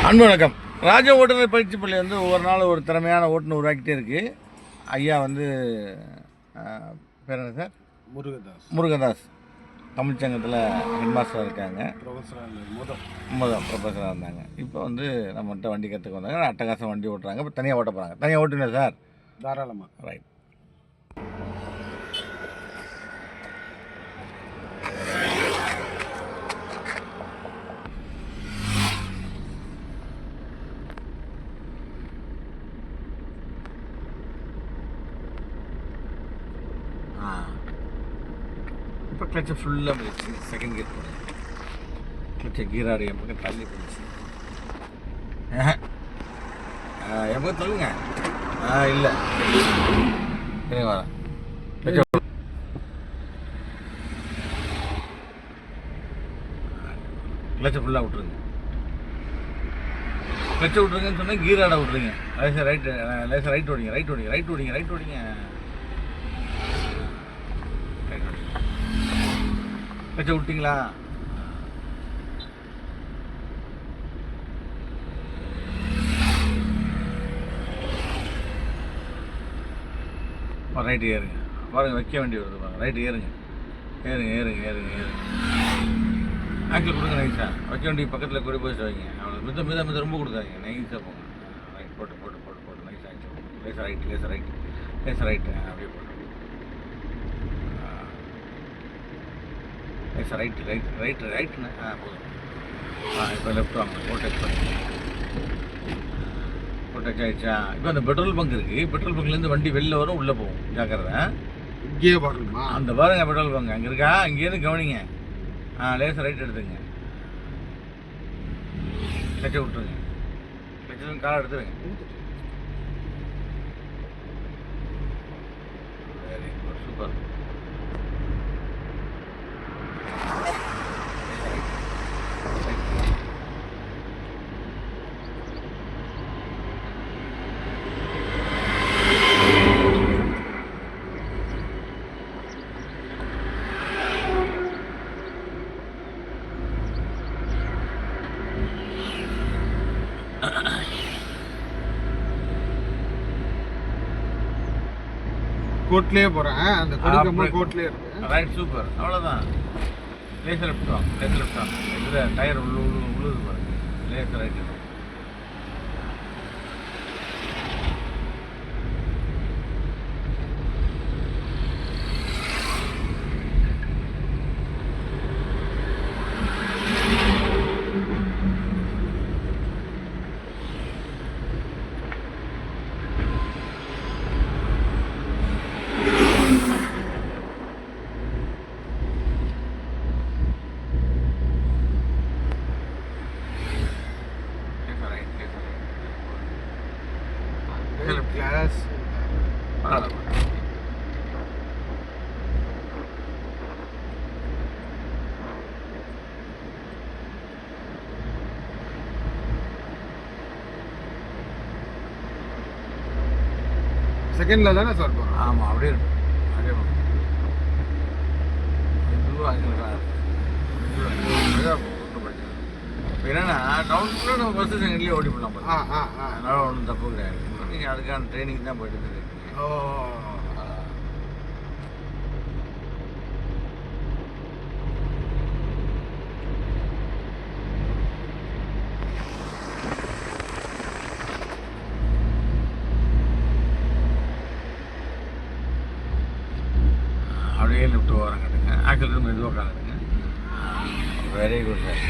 அன்பு வணக்கம். ராஜ ஓட்டுநர் பயிற்சி பள்ளி வந்து ஒவ்வொரு நாள் ஒரு திறமையான ஓட்டுநர் உருவாக்கிட்டே இருக்குது. ஐயா வந்து பேர் என்ன சார்? முருகதாஸ் தமிழ்ச்சங்கத்தில் ஹெட் மாஸ்டராக இருக்காங்க. ப்ரொஃபஸராக இருந்தாங்க. இப்போ வந்து நம்மகிட்ட வண்டி கற்றுக்க வந்தாங்க. அட்டகாசம் வண்டி ஓட்டுறாங்க. இப்போ தனியாக ஓட்ட போகிறாங்க. தனியாக ஓட்டுங்க சார்? தாராளமாக. ரைட். இப்போ கிளச்சை ஃபுல்லாக போயிடுச்சு. செகண்ட் கியர் போடுங்க. கிளச்சை கீராடு என் பக்கம் தள்ளி போயிடுச்சு. என் பக்கம் தள்ளுங்க. இல்லை சரி வரேன். கிளச்சை ஃபுல்லாக விட்ருங்க. கிளச்சை விட்ருங்கன்னு சொன்னால் கீராடை விட்ருங்க. லேசாக ரைட் ஓடிங்க. ரைட் ஓடிங்க. கிளச்சை விட்டிங்களா? ரைட்டு ஏறுங்க. பாருங்கள், வைக்க வேண்டி வருது பாருங்கள். ரைட்டு ஏறுங்க. ஆக்சில் கொடுங்க நைஸாக. வைக்க வேண்டிய பக்கத்தில் கூட போய் வைங்க. அவ்வளோ மித ரொம்ப கொடுக்காதீங்க. நைஸாக போங்க. ரைட் போட்டு நைஸாக ஆகிடுச்சு. லேசாக ரைட்டு அப்படியே போட்டு ரைட்டுண்ணே. போதும். இப்போ லெஃப்ட் வாங்க. போட்டு ஆகிடுச்சா? இப்போ அந்த பெட்ரோல் பங்க் இருக்குது. பெட்ரோல் பங்க்லேருந்து வண்டி வெளில வரும், உள்ளே போகும். ஜாக்கிரதை. இங்கேயே வரணுமா? அந்த பாருங்க பெட்ரோல் பங்க் அங்கே இருக்கா? இங்கேருந்து கவனிங்க. லேசாக ரைட் எடுத்துங்க. கிளச்சை விட்டுருங்க. கிளச்சை காலை எடுத்துருங்க. Very good, super. கோட்லேயே போகிறேன். அந்த கொடிக்கம்பம் கோட்லேயே இருக்கு. Right, super. அவ்வளோதான். லேசர் லெஃப்ட் வாங்க. இதில் டயர் உழுது பாருங்க. Laser right. கிளாஸ் செகண்டில் தானே சார் போகிறோம்? ஆமாம், அப்படியே இருக்கும். அப்படியே போகும். என்னன்னா டவுனுக்குள்ளே நம்ம பஸ்ஸு செகண்ட்லேயே ஓடி போடலாம். அதனால ஒன்றும் தப்பு கிடையாது. நீங்கள் அதுக்கான ட்ரைனிங் தான் போயிட்டு இருக்கீங்க. அப்படியே லிஃப்ட் ஓரம் கட்டுங்க. ஆக்சிலேட்டர் மெதுவாக காணுங்க. Very good sir.